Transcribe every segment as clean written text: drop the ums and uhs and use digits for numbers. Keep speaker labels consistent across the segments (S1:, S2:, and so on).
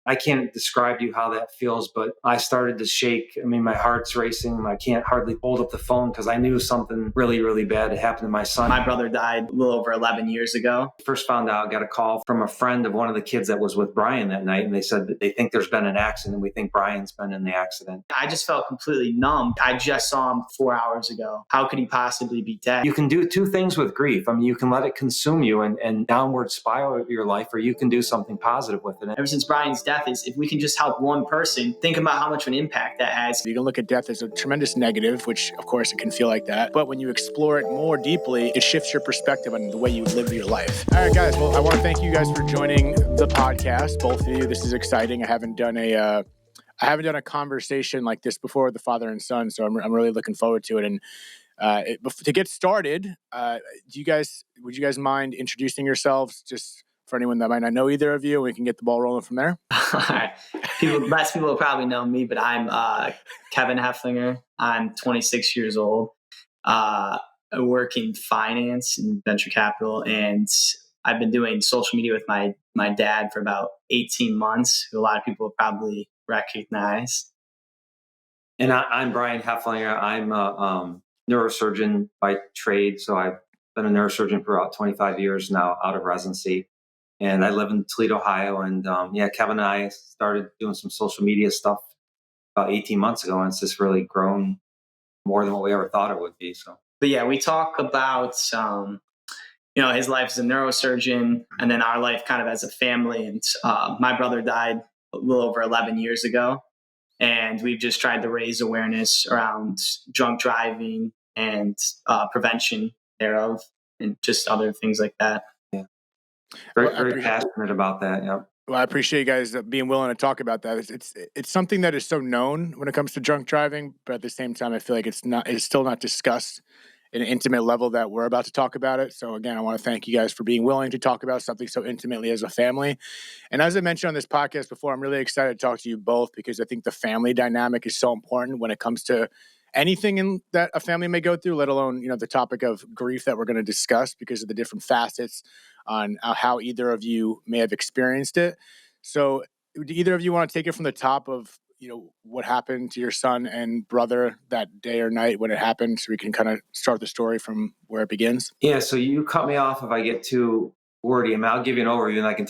S1: I can't describe to you how that feels, but I started to shake. I mean, my heart's racing. I can't hardly hold up the phone because I knew something really, really bad had happened to my son.
S2: My brother died a little over 11 years ago.
S1: First found out, got a call from a friend of one of the kids that was with Brian that night. And they said that they think there's been an accident. We think Brian's been in the accident.
S2: I just felt completely numb. I just saw him 4 hours ago. How could he possibly be dead?
S1: You can do two things with grief. I mean, you can let it consume you and downward spiral your life, or you can do something positive with it.
S2: Ever since Brian's death, is if we can just help one person, think about how much of an impact that has.
S3: You can look at death as a tremendous negative, which of course it can feel like that. But when you explore it more deeply, it shifts your perspective on the way you live your life. All right, guys. Well, I want to thank you guys for joining the podcast, both of you. This is exciting. I haven't done a conversation like this before with the father and son, so I'm really looking forward to it. And to get started, would you guys mind introducing yourselves, just for anyone that might not know either of you, and we can get the ball rolling from there?
S2: All right. Less people will probably know me, but I'm Kevin Hefflinger. I'm 26 years old. I work in finance and venture capital, and I've been doing social media with my dad for about 18 months, who a lot of people will probably recognize.
S1: And I'm Brian Hefflinger. I'm a neurosurgeon by trade. So I've been a neurosurgeon for about 25 years now out of residency. And I live in Toledo, Ohio. And Kevin and I started doing some social media stuff about 18 months ago. And it's just really grown more than what we ever thought it would be. So,
S2: but yeah, we talk about, his life as a neurosurgeon and then our life kind of as a family. And my brother died a little over 11 years ago. And we've just tried to raise awareness around drunk driving and prevention thereof and just other things like that.
S1: Yeah. Very passionate about that. Yep.
S3: Well, I appreciate you guys being willing to talk about that. It's something that is so known when it comes to drunk driving, but at the same time, I feel like it's still not discussed in an intimate level that we're about to talk about it. So again, I want to thank you guys for being willing to talk about something so intimately as a family. And as I mentioned on this podcast before, I'm really excited to talk to you both because I think the family dynamic is so important when it comes to anything that a family may go through, let alone, the topic of grief that we're going to discuss because of the different facets on how either of you may have experienced it. So do either of you want to take it from the top of, what happened to your son and brother that day or night when it happened, so we can kind of start the story from where it begins?
S1: Yeah, so you cut me off if I get too wordy. I mean, I'll give you an overview and I can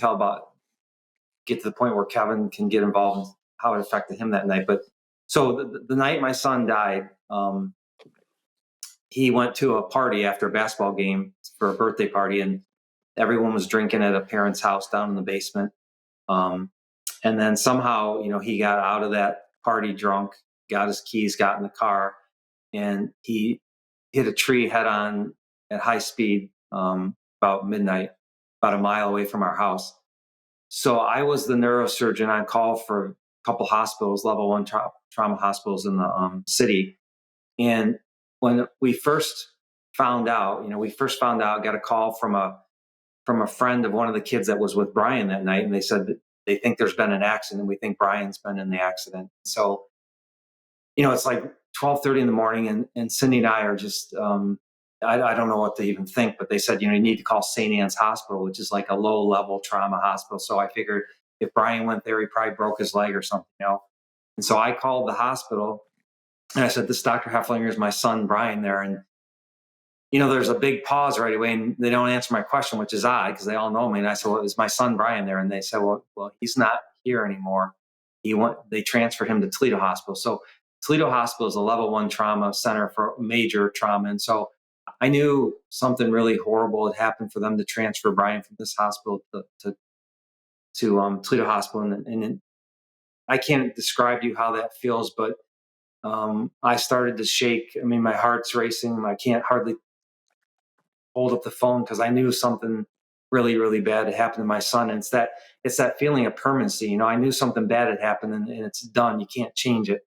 S1: get to the point where Kevin can get involved in how it affected him that night. But so the night my son died, he went to a party after a basketball game for a birthday party, and everyone was drinking at a parent's house down in the basement. And then somehow, he got out of that party drunk, got his keys, got in the car, and he hit a tree head on at high speed about midnight, about a mile away from our house. So I was the neurosurgeon on call for a couple hospitals, level 1 trauma hospitals in the city. And when we first found out, got a call from a friend of one of the kids that was with Brian that night. And they said that they think there's been an accident. We think Brian's been in the accident. So, it's like 12:30 in the morning and Cindy and I are just, I don't know what to even think, but they said, you need to call St. Anne's Hospital, which is like a low level trauma hospital. So I figured if Brian went there, he probably broke his leg or something, And so I called the hospital and I said, this Dr. Hefflinger is my son, Brian, there. And, there's a big pause right away and they don't answer my question, which is odd because they all know me. And I said, well, is my son Brian there? And they said, well, he's not here anymore. They transferred him to Toledo Hospital. So Toledo Hospital is a level 1 trauma center for major trauma. And so I knew something really horrible had happened for them to transfer Brian from this hospital to Toledo Hospital. And I can't describe to you how that feels, but I started to shake. I mean, my heart's racing. I can't hardly hold up the phone because I knew something really, really bad had happened to my son. And it's that feeling of permanency. I knew something bad had happened and it's done. You can't change it.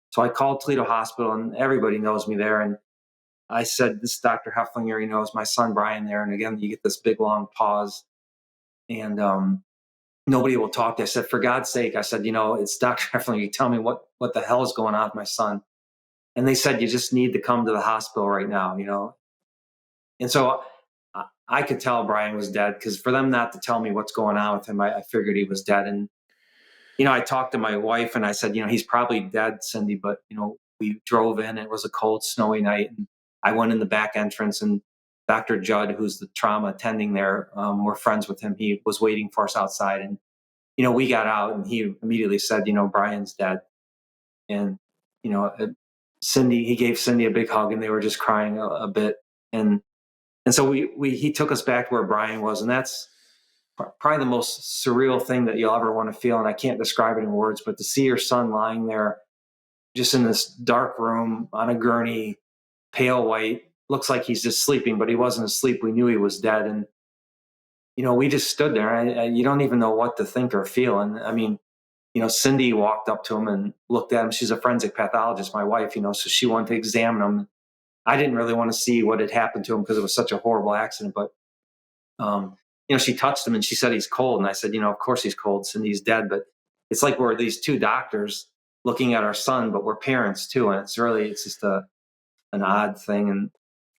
S1: So I called Toledo Hospital and everybody knows me there. And I said, this Dr. Hefflinger, is my son Brian there. And again, you get this big long pause and nobody will talk. I said, for God's sake, I said, it's Dr. Hefflinger. You tell me what the hell is going on with my son. And they said, you just need to come to the hospital right now, And so I could tell Brian was dead because for them not to tell me what's going on with him, I figured he was dead. And I talked to my wife and I said, he's probably dead, Cindy, but, we drove in, it was a cold, snowy night. And I went in the back entrance and Dr. Judd, who's the trauma attending there, we're friends with him. He was waiting for us outside and, we got out and he immediately said, Brian's dead. And, you know, uh, he gave Cindy a big hug and they were just crying a bit. And so he took us back to where Brian was. And that's probably the most surreal thing that you'll ever want to feel. And I can't describe it in words, but to see your son lying there just in this dark room on a gurney, pale white, looks like he's just sleeping, but he wasn't asleep. We knew he was dead. And, we just stood there and you don't even know what to think or feel. And I mean, Cindy walked up to him and looked at him. She's a forensic pathologist, my wife, so she wanted to examine him. I didn't really want to see what had happened to him because it was such a horrible accident. But, she touched him and she said he's cold. And I said, of course he's cold. Cindy's dead. But it's like we're these two doctors looking at our son, but we're parents too. And it's just an odd thing.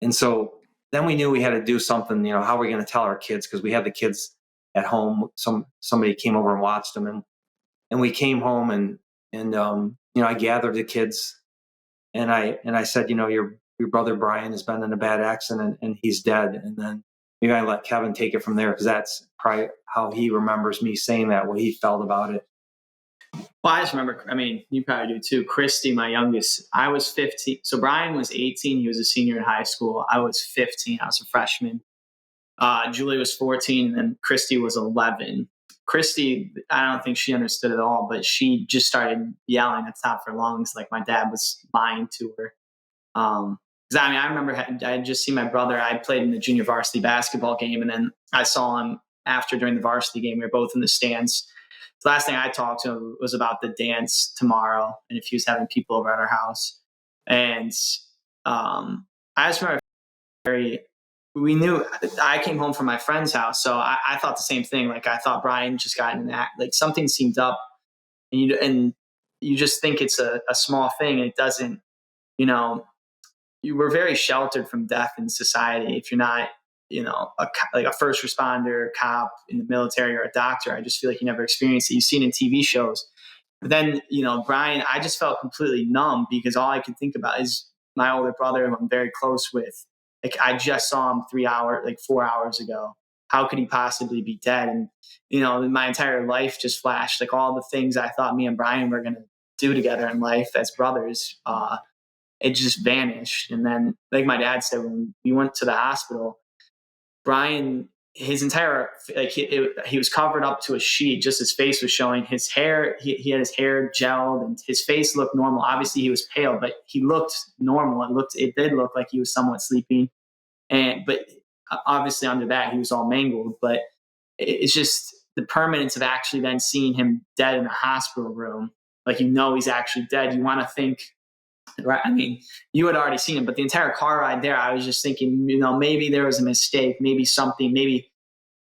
S1: And so then we knew we had to do something, how are we going to tell our kids? Because we had the kids at home. Somebody came over and watched them. And we came home and I gathered the kids and I said, your brother Brian has been in a bad accident and he's dead. And then maybe I let Kevin take it from there because that's probably how he remembers me saying that, what he felt about it.
S2: Well, I just remember, you probably do too. Christy, my youngest, I was 15. So Brian was 18. He was a senior in high school. I was 15. I was a freshman. Julie was 14 and then Christy was 11. Christy, I don't think she understood at all, but she just started yelling at the top of her lungs like my dad was lying to her. I remember I had just seen my brother. I played in the junior varsity basketball game, and then I saw him during the varsity game. We were both in the stands. The last thing I talked to him was about the dance tomorrow and if he was having people over at our house. And I just remember we knew I came home from my friend's house. So I thought the same thing. Like I thought Brian just got in an act, like something seemed up and you just think it's a small thing. And it doesn't, you were very sheltered from death in society. If you're not, like a first responder, cop in the military or a doctor, I just feel like you never experienced it. You've seen it in TV shows. But then, Brian, I just felt completely numb because all I could think about is my older brother who I'm very close with. Like I just saw him 4 hours ago. How could he possibly be dead? And, my entire life just flashed, like all the things I thought me and Brian were going to do together in life as brothers. It just vanished. And then, like my dad said, when we went to the hospital, Brian, his entire, he was covered up to a sheet, just his face was showing. His hair, he had his hair gelled and his face looked normal. Obviously he was pale, but he looked normal. It did look like he was somewhat sleeping. But obviously under that he was all mangled. But it's just the permanence of actually then seeing him dead in a hospital room. Like, he's actually dead. You want to think, right? You had already seen him, but the entire car ride there, I was just thinking, maybe there was a mistake, maybe something, maybe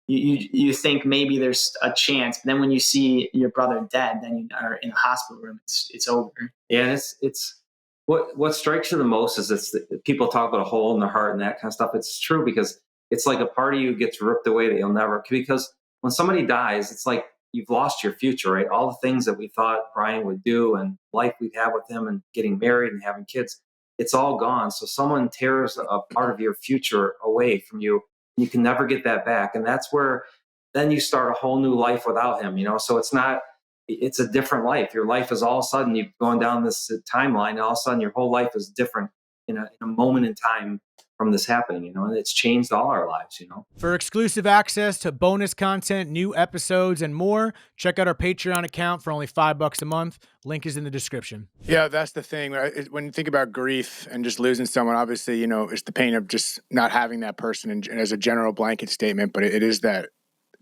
S2: you think maybe there's a chance. But then when you see your brother dead, then you are in a hospital room. It's over.
S1: Yeah, it's what strikes you the most is people talk about a hole in their heart and that kind of stuff. It's true because it's like a part of you gets ripped away that you'll never. Because when somebody dies, it's like you've lost your future, right? All the things that we thought Brian would do and life we'd have with him and getting married and having kids, it's all gone. So someone tears a part of your future away from you. You can never get that back. And that's where then you start a whole new life without him, So it's a different life. Your life is all of a sudden you've gone down this timeline and all of a sudden your whole life is different in a moment in time from this happening, and it's changed all our lives,
S3: For exclusive access to bonus content, new episodes, and more, check out our Patreon account for only $5 a month. Link is in the description. Yeah, that's the thing. When you think about grief and just losing someone, obviously, it's the pain of just not having that person and as a general blanket statement, but it is that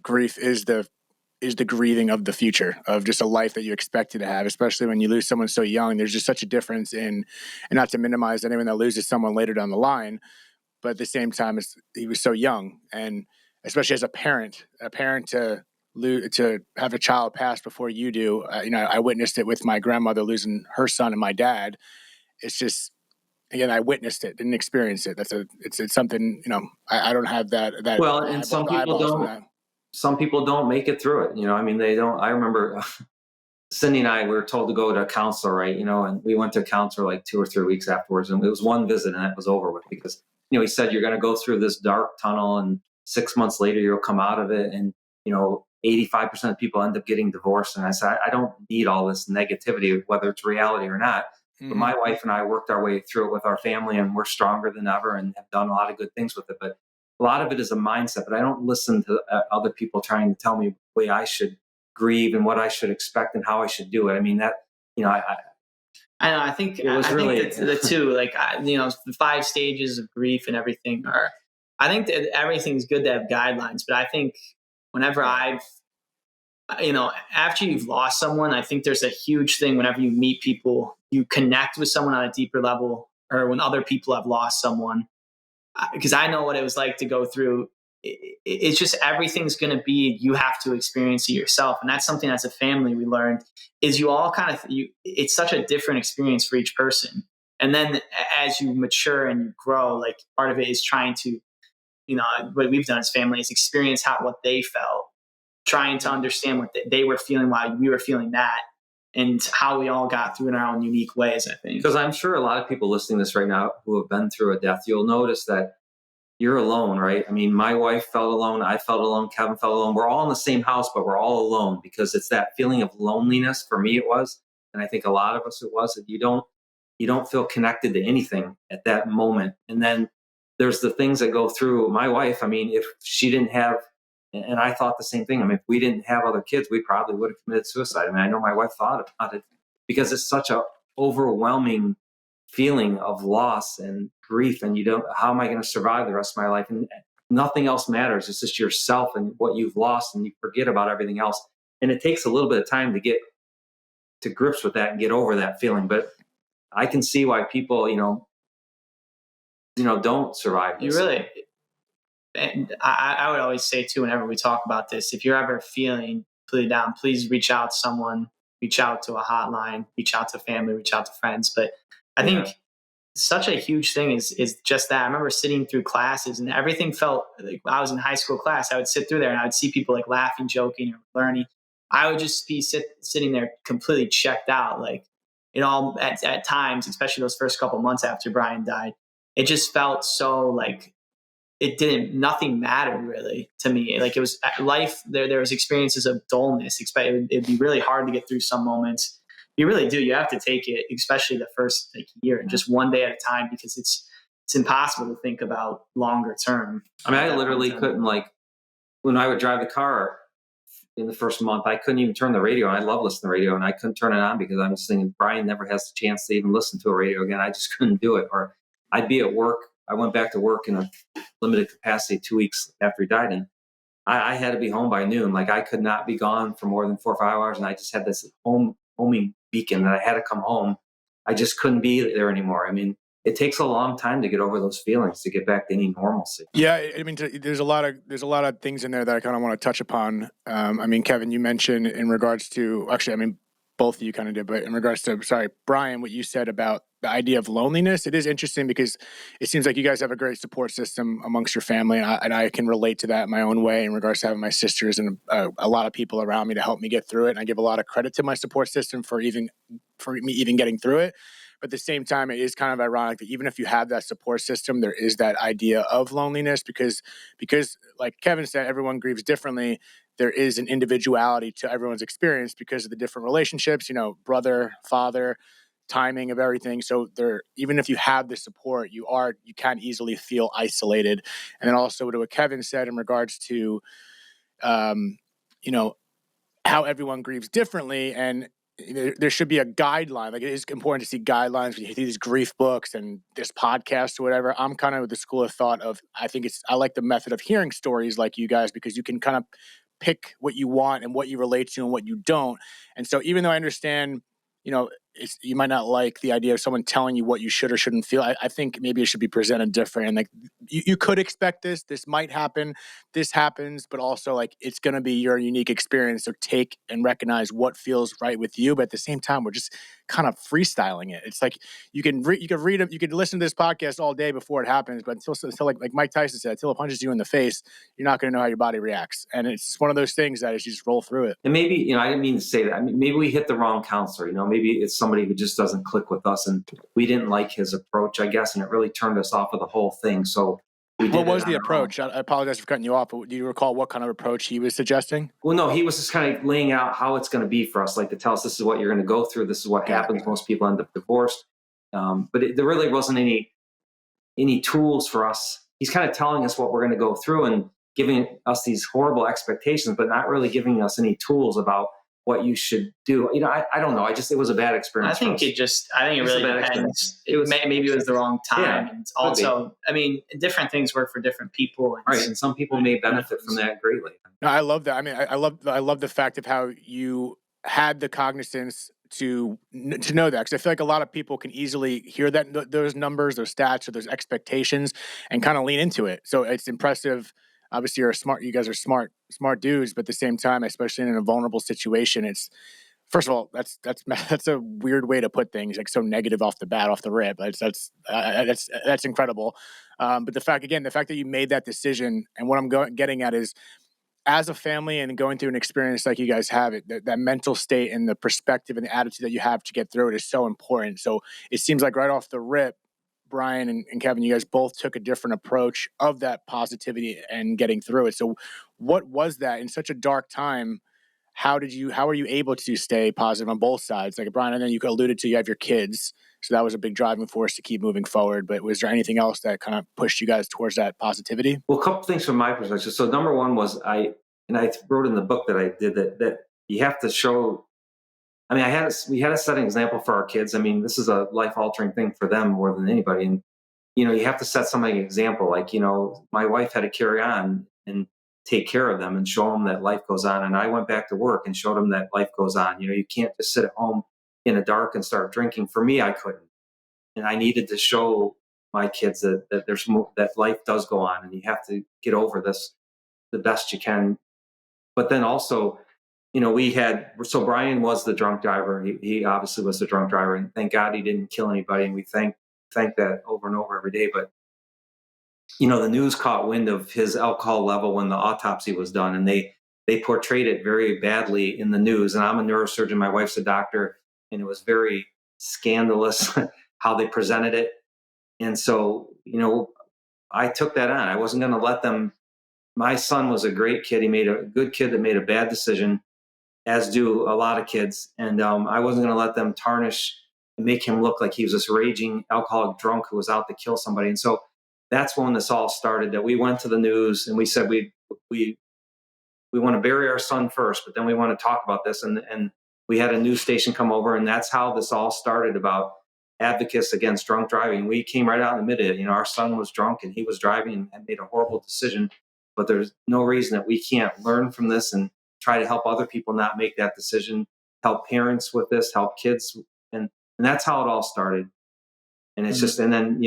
S3: grief is the grieving of the future, of just a life that you expected to have, especially when you lose someone so young. There's just such a difference and not to minimize anyone that loses someone later down the line, but at the same time, he was so young. And especially as a parent to have a child pass before you do, I witnessed it with my grandmother losing her son and my dad. It's just, again, I witnessed it, didn't experience it. It's something, I don't have that.
S1: Well, and some people don't make it through it. They don't. I remember Cindy and I, we were told to go to a counselor, right? And we went to a counselor like 2 or 3 weeks afterwards, and it was one visit, and that was over with because he said you're going to go through this dark tunnel, and 6 months later you'll come out of it, and 85% of people end up getting divorced. And I said, I don't need all this negativity, whether it's reality or not. But my wife and I worked our way through it with our family, and we're stronger than ever, and have done a lot of good things with it. But a lot of it is a mindset. But I don't listen to other people trying to tell me the way I should grieve and what I should expect and how I should do it. I mean, that,
S2: I know. I think
S1: it was
S2: I
S1: really
S2: think the two, like the 5 stages of grief and everything are. I think that everything's good to have guidelines, but I think whenever after you've lost someone, I think there's a huge thing whenever you meet people, you connect with someone on a deeper level, or when other people have lost someone. Because I know what it was like to go through. It's just everything's going to be, you have to experience it yourself. And that's something as a family we learned is you all kind of, it's such a different experience for each person. And then as you mature and you grow, like part of it is trying to, what we've done as family is experience what they felt, trying to understand what they were feeling while we were feeling that, and how we all got through in our own unique ways, I think.
S1: Because I'm sure a lot of people listening to this right now who have been through a death, you'll notice that you're alone, right? I mean, my wife felt alone. I felt alone. Kevin felt alone. We're all in the same house, but we're all alone because it's that feeling of loneliness. For me, it was, and I think a lot of us it was, that you don't feel connected to anything at that moment. And then there's the things that go through my wife. I mean, if she didn't have, and I thought the same thing. I mean, if we didn't have other kids, we probably would have committed suicide. I mean, I know my wife thought about it because it's such a overwhelming feeling of loss and grief, and how am I going to survive the rest of my life? And nothing else matters. It's just yourself and what you've lost, and you forget about everything else. And it takes a little bit of time to get to grips with that and get over that feeling. But I can see why people, don't survive this.
S2: You really, and I would always say too, whenever we talk about this, if you're ever feeling completely down, please reach out to someone, reach out to a hotline, reach out to family, reach out to friends. But I think such a huge thing is just that. I remember sitting through classes, and everything felt like when I was in high school class, I would sit through there and I would see people like laughing, joking, or learning. I would just be sitting there completely checked out. Like at times, especially those first couple months after Brian died, it just felt so like nothing mattered really to me. Like it was life. There was experiences of dullness. It'd be really hard to get through some moments. You really do. You have to take it, especially the first year, just one day at a time, because it's impossible to think about longer term.
S1: I mean, I literally couldn't, when I would drive the car in the first month, I couldn't even turn the radio on. I love listening to the radio, and I couldn't turn it on because I'm just thinking Brian never has the chance to even listen to a radio again. I just couldn't do it. Or I'd be at work. I went back to work in a limited capacity 2 weeks after he died, and I had to be home by noon. Like I could not be gone for more than 4 or 5 hours, and I just had this homing beacon that I had to come home. I just couldn't be there anymore. I mean, it takes a long time to get over those feelings, to get back to any normalcy.
S3: Yeah, I mean, there's a lot of things in there that I kind of want to touch upon. I mean, Kevin, you mentioned in regards to, actually, I mean, both of you kind of did, but in regards to, Brian, what you said about the idea of loneliness, it is interesting because it seems like you guys have a great support system amongst your family, and I can relate to that in my own way in regards to having my sisters and a lot of people around me to help me get through it. And I give a lot of credit to my support system for me even getting through it. But at the same time, it is kind of ironic that even if you have that support system, there is that idea of loneliness because like Kevin said, everyone grieves differently. There is an individuality to everyone's experience because of the different relationships, brother, father, timing of everything. So even if you have the support, you can easily feel isolated. And then also to what Kevin said in regards to, how everyone grieves differently, and there should be a guideline. Like it is important to see guidelines when you see these grief books and this podcast or whatever. I'm kind of with the school of thought of, I like the method of hearing stories like you guys, because you can kind of pick what you want and what you relate to and what you don't. And so even though I understand, you might not like the idea of someone telling you what you should or shouldn't feel. I think maybe it should be presented different. And like you could expect this might happen, this happens, but also like it's going to be your unique experience. So take and recognize what feels right with you. But at the same time, we're just kind of freestyling it. It's like you can read you could listen to this podcast all day before it happens, but until like Mike Tyson said, until it punches you in the face, you're not going to know how your body reacts. And it's just one of those things that is you just roll through it.
S1: And maybe, I didn't mean to say that. I mean, maybe we hit the wrong counselor. Maybe it's somebody who just doesn't click with us, and we didn't like his approach, I guess, and it really turned us off of the whole thing. So
S3: what was the approach? I apologize for cutting you off, but do you recall what kind of approach he was suggesting?
S1: Well, no, he was just kind of laying out how it's going to be for us, like to tell us this is what you're going to go through. This is what happens. Most people end up divorced. But there really wasn't any tools for us. He's kind of telling us what we're going to go through and giving us these horrible expectations, but not really giving us any tools about what you should do. I don't know. It was a bad experience.
S2: I think it really depends. Maybe it was the wrong time.
S1: Yeah,
S2: and also, I mean, different things work for different people.
S1: Right. And some people may benefit from that greatly.
S3: No, I love that. I mean, I love the fact of how you had the cognizance to know that, because I feel like a lot of people can easily hear that those numbers, those stats, or those expectations, and kind of lean into it. So it's impressive. Obviously, you guys are smart dudes, but at the same time, especially in a vulnerable situation, it's, first of all, that's a weird way to put things, like so negative off the rip. That's incredible. But the fact that you made that decision, and what I'm getting at is, as a family and going through an experience like you guys have, that mental state and the perspective and the attitude that you have to get through it is so important. So it seems like right off the rip, Brian and Kevin, you guys both took a different approach of that positivity and getting through it. So what was that in such a dark time? How are you able to stay positive on both sides? Like Brian, and then you alluded to, you have your kids, so that was a big driving force to keep moving forward. But was there anything else that kind of pushed you guys towards that positivity?
S1: Well, a couple things from my perspective. So number one was I wrote in the book that I did that you have to show. I mean, we had to set an example for our kids. I mean, this is a life altering thing for them more than anybody. And, you have to set somebody an example. Like, my wife had to carry on and take care of them and show them that life goes on. And I went back to work and showed them that life goes on. You can't just sit at home in the dark and start drinking. For me, I couldn't. And I needed to show my kids that there's that life does go on, and you have to get over this the best you can. But then also, so Brian was the drunk driver. He obviously was the drunk driver, and thank God he didn't kill anybody. And we thank that over and over every day. But, the news caught wind of his alcohol level when the autopsy was done, and they portrayed it very badly in the news. And I'm a neurosurgeon. My wife's a doctor, and it was very scandalous how they presented it. And so, I took that on. I wasn't going to let them. My son was a great kid. He made a good kid that made a bad decision, as do a lot of kids. And I wasn't going to let them tarnish and make him look like he was this raging alcoholic drunk who was out to kill somebody. And so that's when this all started, that we went to the news and we said, we want to bury our son first, but then we want to talk about this. And we had a news station come over, and that's how this all started, about advocates against drunk driving. We came right out and admitted it. Our son was drunk and he was driving and made a horrible decision, but there's no reason that we can't learn from this and try to help other people not make that decision, help parents with this, help kids. And that's how it all started. And it's just, and then,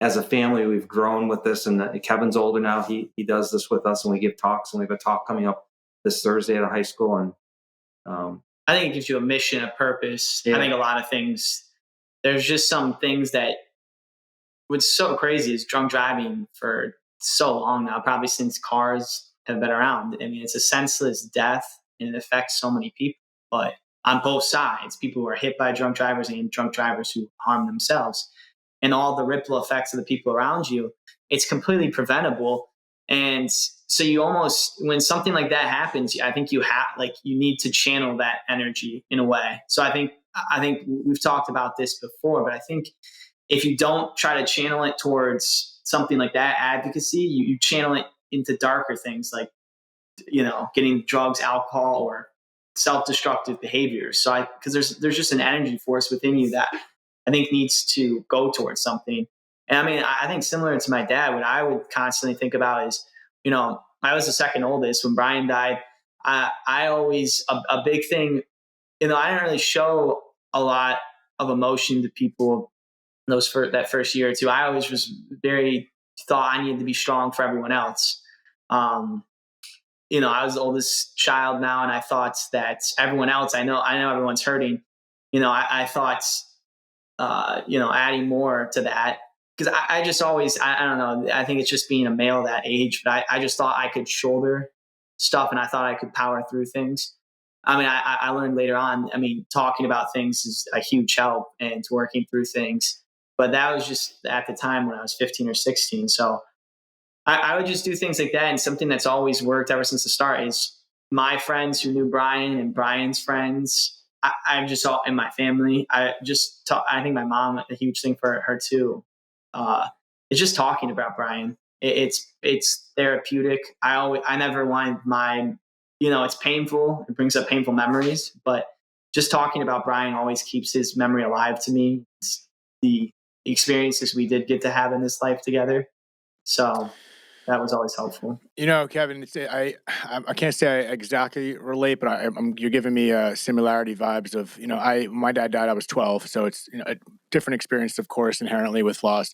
S1: as a family, we've grown with this, and Kevin's older now. He does this with us, and we give talks, and we have a talk coming up this Thursday at a high school. And
S2: I think it gives you a mission, a purpose.
S1: Yeah.
S2: I think a lot of things, there's just some things that what's so crazy is drunk driving for so long now, probably since cars have been around. I mean, it's a senseless death, and it affects so many people, but on both sides, people who are hit by drunk drivers and drunk drivers who harm themselves, and all the ripple effects of the people around you, it's completely preventable. And so you almost, when something like that happens, I think you need to channel that energy in a way. So I think we've talked about this before, but I think if you don't try to channel it towards something like that, advocacy, you channel it into darker things like, getting drugs, alcohol, or self-destructive behaviors. So because there's just an energy force within you that I think needs to go towards something. And I mean, I think similar to my dad, what I would constantly think about is, I was the second oldest. When Brian died, I always, a big thing, I didn't really show a lot of emotion to people that first year or two. I always was thought I needed to be strong for everyone else. I was the oldest child now, and I thought that everyone else, I know everyone's hurting. I thought, adding more to that, because I just always, I don't know, I think it's just being a male that age, but I just thought I could shoulder stuff, and I thought I could power through things. I mean, I learned later on, talking about things is a huge help and working through things. But that was just at the time when I was 15 or 16. So I would just do things like that. And something that's always worked ever since the start is my friends who knew Brian and Brian's friends. I'm just all in my family. I think my mom, a huge thing for her too. It's just talking about Brian. It's therapeutic. I never wanted it's painful. It brings up painful memories, but just talking about Brian always keeps his memory alive to me. It's the experiences we did get to have in this life together. So that was always helpful.
S3: Kevin, I can't say I exactly relate, but you're giving me similarity vibes of, my dad died, I was 12. So it's, a different experience, of course, inherently with loss.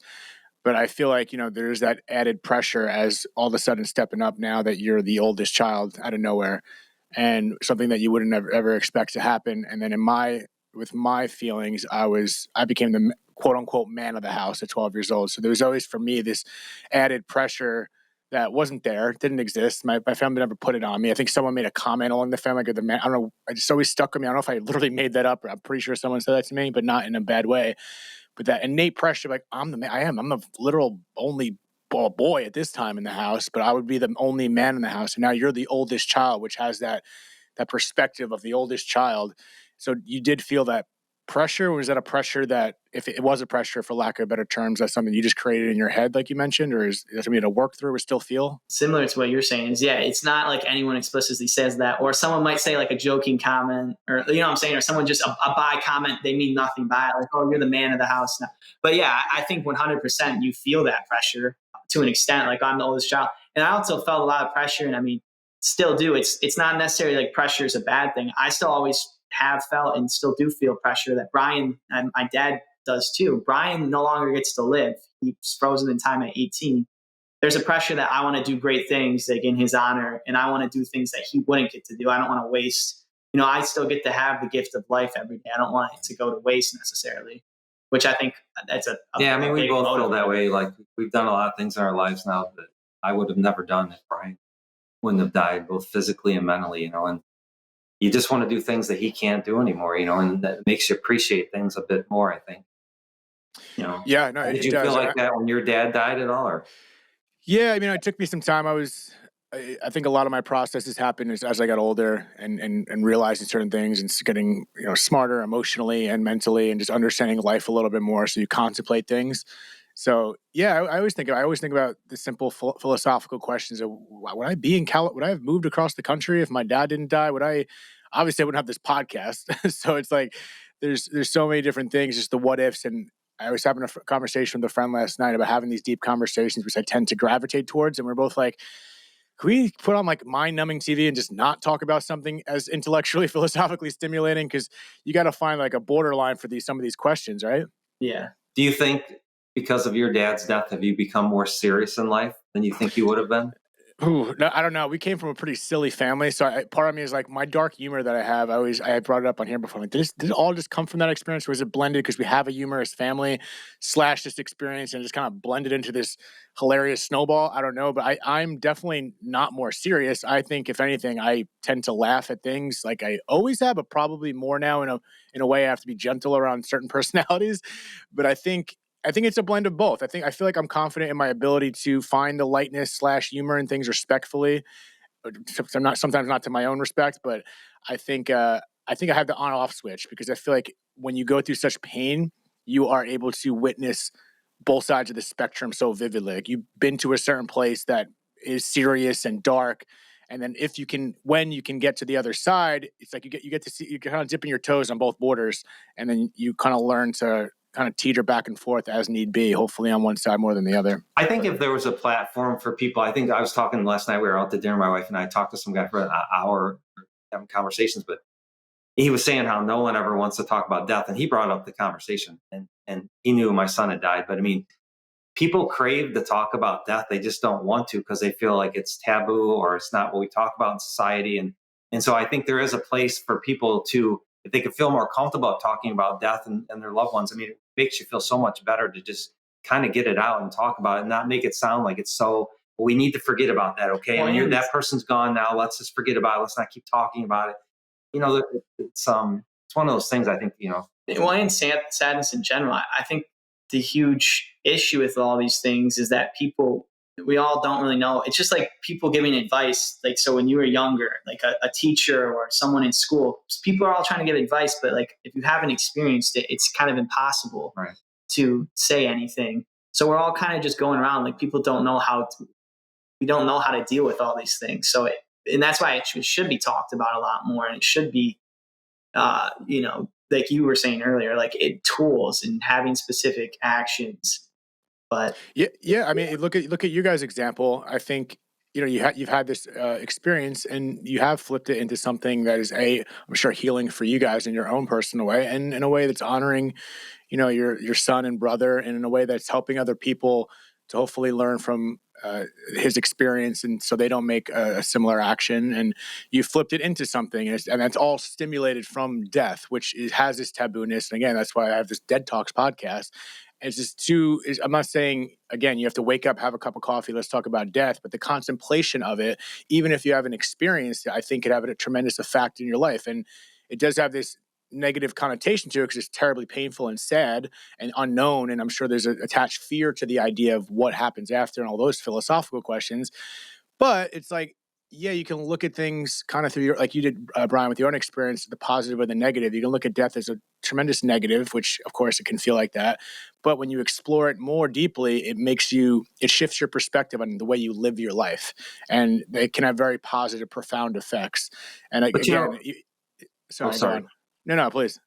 S3: But I feel like, there's that added pressure as all of a sudden stepping up now that you're the oldest child out of nowhere, and something that you wouldn't ever expect to happen. And then with my feelings, I became the quote unquote man of the house at 12 years old. So there was always for me this added pressure that wasn't there, didn't exist. My family never put it on me. I think someone made a comment along the family, like the man, I don't know, it just always stuck with me. I don't know if I literally made that up, or I'm pretty sure someone said that to me, but not in a bad way. But that innate pressure, like I'm the man, I'm the literal only boy at this time in the house, but I would be the only man in the house. And now you're the oldest child, which has that perspective of the oldest child. So you did feel that pressure, or was that a pressure that, if it was a pressure, for lack of better terms, that's something you just created in your head, like you mentioned, or is that something to work through or still feel?
S2: Similar to what you're saying is, yeah, it's not like anyone explicitly says that, or someone might say like a joking comment, or what I'm saying, or someone just a by comment, they mean nothing by it, like, oh, you're the man of the house now. But yeah, I think 100% you feel that pressure to an extent, like I'm the oldest child. And I also felt a lot of pressure, and still do. It's not necessarily like pressure is a bad thing. I still always have felt and still do feel pressure that Brian and my dad does too. Brian no longer gets to live. He's frozen in time at 18. There's a pressure that I want to do great things like in his honor, and I want to do things that he wouldn't get to do. I don't want to waste. I still get to have the gift of life every day. I don't want it to go to waste necessarily, which I think that's
S1: we both feel that way. Like, we've done a lot of things in our lives now that I would have never done if Brian wouldn't have died, both physically and mentally, and you just want to do things that he can't do anymore, and that makes you appreciate things a bit more, I think.
S3: Yeah, no,
S1: did you feel like that when your dad died at all? Or?
S3: Yeah, it took me some time. I think a lot of my processes happened as I got older and realizing certain things and getting smarter emotionally and mentally, and just understanding life a little bit more. So you contemplate things. So yeah, I always think about the simple philosophical questions of, would I be in would I have moved across the country if my dad didn't die? Obviously I wouldn't have this podcast. So it's like there's so many different things, just the what ifs. And I was having a conversation with a friend last night about having these deep conversations, which I tend to gravitate towards. And we're both like, can we put on like mind-numbing TV and just not talk about something as intellectually, philosophically stimulating? Because you got to find like a borderline for some of these questions, right?
S2: Yeah.
S1: Do you think because of your dad's death, have you become more serious in life than you think you would have been?
S3: Ooh, no, I don't know. We came from a pretty silly family, so part of me is like my dark humor that I have. I had brought it up on here before. Like, did it all just come from that experience, or was it blended because we have a humorous family / this experience, and just kind of blended into this hilarious snowball? I don't know, but I'm definitely not more serious. I think if anything, I tend to laugh at things like I always have, but probably more now. In a way, I have to be gentle around certain personalities, but I think it's a blend of both. I feel like I'm confident in my ability to find the lightness / humor in things respectfully. Sometimes not to my own respect, but I think I have the on-off switch, because I feel like when you go through such pain, you are able to witness both sides of the spectrum so vividly. Like, you've been to a certain place that is serious and dark, and then when you can get to the other side, it's like you get to see, you're kind of dipping your toes on both borders, and then you kind of learn to kind of teeter back and forth as need be, hopefully on one side more than the other.
S1: I think if there was a platform for people, I think I was talking last night, we were out to dinner, my wife and I talked to some guy for an hour having conversations, but he was saying how no one ever wants to talk about death, and he brought up the conversation, and he knew my son had died. But I mean, people crave to talk about death. They just don't want to because they feel like it's taboo or it's not what we talk about in society. And so I think there is a place for people to, if they could feel more comfortable talking about death and their loved ones. I mean, it makes you feel so much better to just kind of get it out and talk about it and not make it sound like it's so, well, we need to forget about that. Okay.
S2: Well,
S1: I mean,
S2: and
S1: that person's gone now. Let's just forget about it. Let's not keep talking about it. You know, it's one of those things I think,
S2: well, and sadness in general. I think the huge issue with all these things is that we all don't really know. It's just like people giving advice. Like, so when you were younger, like a teacher or someone in school, people are all trying to give advice, but like, if you haven't experienced it, it's kind of impossible to say anything. So we're all kind of just going around like people don't know we don't know how to deal with all these things. So, and that's why it should be talked about a lot more. And it should be, like you were saying earlier, like tools and having specific actions. But
S3: yeah. I mean, look at you guys' example. I think you've had this experience, and you have flipped it into something that is I'm sure healing for you guys in your own personal way, and in a way that's honoring, your son and brother, and in a way that's helping other people to hopefully learn from his experience, and so they don't make a similar action. And you flipped it into something, and that's all stimulated from death, which has this tabooness. And again, that's why I have this Dead Talks podcast. It's just I'm not saying, again, you have to wake up, have a cup of coffee, let's talk about death, but the contemplation of it, even if you haven't experienced it, I think could have a tremendous effect in your life. And it does have this negative connotation to it because it's terribly painful and sad and unknown. And I'm sure there's an attached fear to the idea of what happens after and all those philosophical questions. But it's like, yeah, you can look at things kind of through like you did, Brian, with your own experience, the positive or the negative. You can look at death as a tremendous negative, which of course it can feel like that. But when you explore it more deeply, it shifts your perspective on the way you live your life. And it can have very positive, profound effects. And
S1: but
S3: again, sorry. No, please.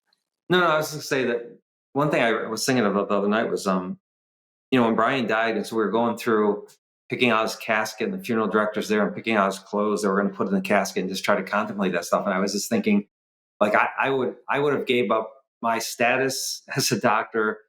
S1: No, I was going to say that one thing I was thinking about the other night was, when Brian died, and so we were going through picking out his casket, and the funeral director's there and picking out his clothes that we're going to put in the casket and just try to contemplate that stuff. And I was just thinking, like, I would have gave up my status as a doctor,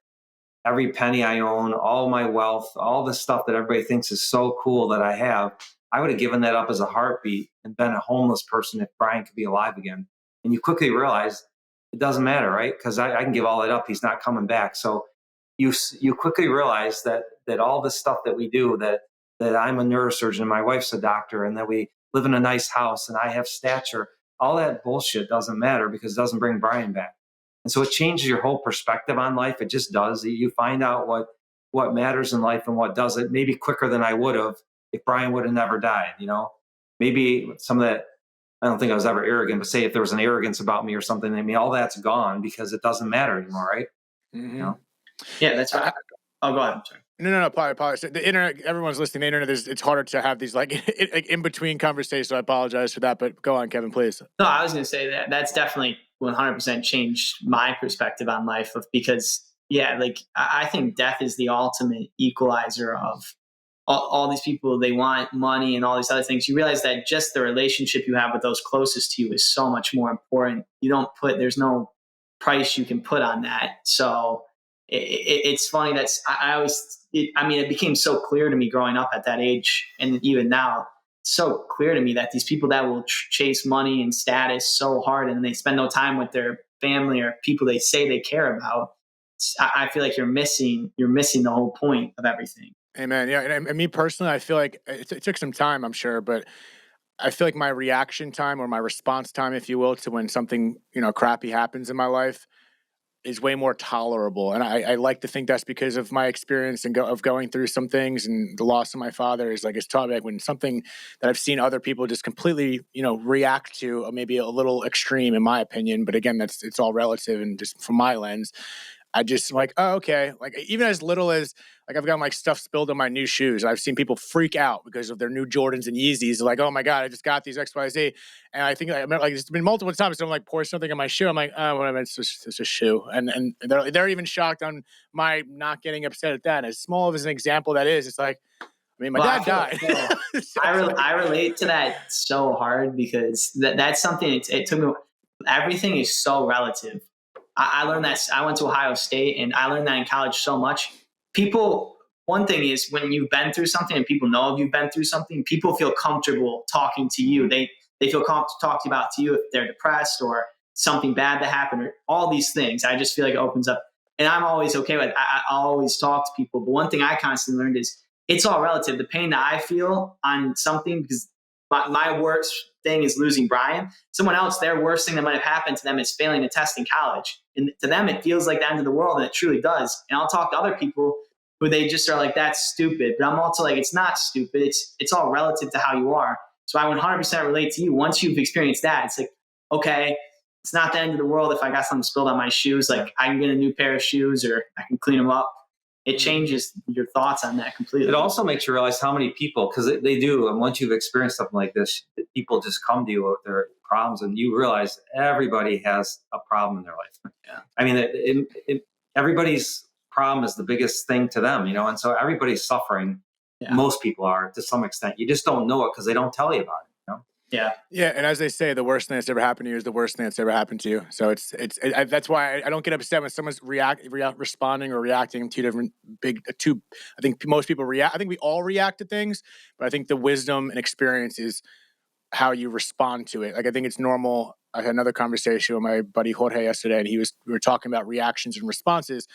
S1: every penny I own, all my wealth, all the stuff that everybody thinks is so cool that I have. I would have given that up as a heartbeat and been a homeless person if Brian could be alive again. And you quickly realize it doesn't matter, right? Because I can give all that up. He's not coming back. So you quickly realize that all this stuff that we do, that I'm a neurosurgeon and my wife's a doctor, and that we live in a nice house and I have stature, all that bullshit doesn't matter because it doesn't bring Brian back. And so it changes your whole perspective on life. It just does. You find out what matters in life and what doesn't, maybe quicker than I would have if Brian would have never died. Maybe some of that, I don't think I was ever arrogant, but say if there was an arrogance about me or something, I mean, all that's gone because it doesn't matter anymore, right?
S3: Mm-hmm.
S2: Yeah, that's right. Go ahead. I'm sorry.
S3: No, apologize. The internet, everyone's listening. The internet it's harder to have these like in between conversations. So I apologize for that. But go on, Kevin, please.
S2: No, I was going to say that's definitely 100% changed my perspective on life. Because like I think death is the ultimate equalizer of all these people. They want money and all these other things. You realize that just the relationship you have with those closest to you is so much more important. There's no price you can put on that. So it's funny it became so clear to me growing up at that age, and even now, so clear to me that these people that will chase money and status so hard, and they spend no time with their family or people they say they care about. I feel like you're missing the whole point of everything.
S3: Amen. Yeah, and me personally, I feel like it took some time, I'm sure, but I feel like my reaction time or my response time, if you will, to when something crappy happens in my life is way more tolerable. And I like to think that's because of my experience of going through some things, and the loss of my father is it's taught me like when something that I've seen other people just completely, react to, maybe a little extreme in my opinion. But again, it's all relative, and just from my lens, I just like, oh, okay. Like even as little as like I've got stuff spilled on my new shoes. I've seen people freak out because of their new Jordans and Yeezys. They're like, oh my God, I just got these XYZ. And I think it's been multiple times. Someone pour something in my shoe. I'm like, oh, whatever, it's just a shoe. And they're even shocked on my not getting upset at that. And as small of as an example that is, it's like, I mean, my dad died.
S2: I relate to that so hard because that's something it took me. everything is so relative. I learned that. I went to Ohio State, and I learned that in college so much. One thing is when you've been through something and people know if you've been through something, people feel comfortable talking to you. They feel comfortable to talk about to you if they're depressed or something bad that happened or all these things. I just feel like it opens up. And I'm always okay with it. I always talk to people. But one thing I constantly learned is it's all relative. The pain that I feel on something, because my worst thing is losing Brian. Someone else, their worst thing that might have happened to them is failing a test in college. And to them, it feels like the end of the world, and it truly does. And I'll talk to other people who they just are like, that's stupid. But I'm also like, it's not stupid. It's all relative to how you are. So I 100% relate to you. Once you've experienced that, it's like, okay, it's not the end of the world if I got something spilled on my shoes. Like I can get a new pair of shoes or I can clean them up. It changes your thoughts on that completely.
S1: It also makes you realize how many people, because they do, and once you've experienced something like this, people just come to you with their problems, and you realize everybody has a problem in their life.
S2: Yeah.
S1: I mean, everybody's problem is the biggest thing to them, and so everybody's suffering. Yeah. Most people are to some extent. You just don't know it because they don't tell you about it.
S2: Yeah.
S3: Yeah. And as they say, the worst thing that's ever happened to you is the worst thing that's ever happened to you. So that's why I don't get upset when someone's responding or reacting to I think most people react. I think we all react to things, but I think the wisdom and experience is how you respond to it. Like, I think it's normal. I had another conversation with my buddy Jorge yesterday, and we were talking about reactions and responses.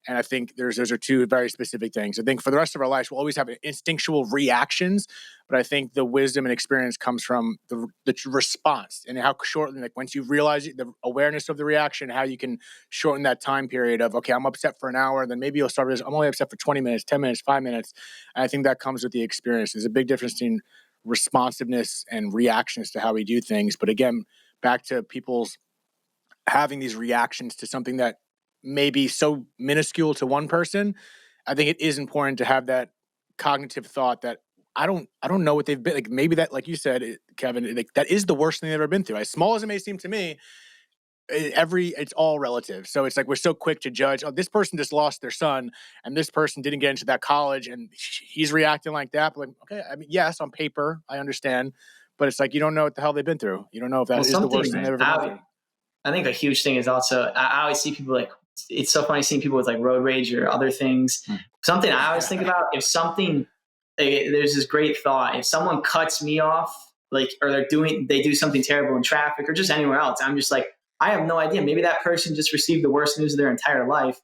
S3: And I think those are two very specific things. I think for the rest of our lives, we'll always have instinctual reactions, but I think the wisdom and experience comes from the response and how shortly, like once you realize the awareness of the reaction, how you can shorten that time period of, okay, I'm upset for an hour, then maybe you'll start with, I'm only upset for 20 minutes, 10 minutes, 5 minutes. And I think that comes with the experience. There's a big difference between responsiveness and reactions to how we do things. But again, back to people's having these reactions to something that may be so minuscule to one person, I think it is important to have that cognitive thought that I don't know what they've been like. Maybe that, like you said, Kevin, like that is the worst thing they've ever been through. As small as it may seem to me, it's all relative. So it's like we're so quick to judge. Oh, this person just lost their son, and this person didn't get into that college, and he's reacting like that. But like, okay, I mean, yes, on paper, I understand, but it's like you don't know what the hell they've been through. You don't know if that is the worst thing they've ever been through.
S2: I think a huge thing is also I always see people like, it's so funny seeing people with like road rage or other things. Something I always think about, if something, there's this great thought, if someone cuts me off, like, or they do something terrible in traffic or just anywhere else, I'm just like, I have no idea. Maybe that person just received the worst news of their entire life.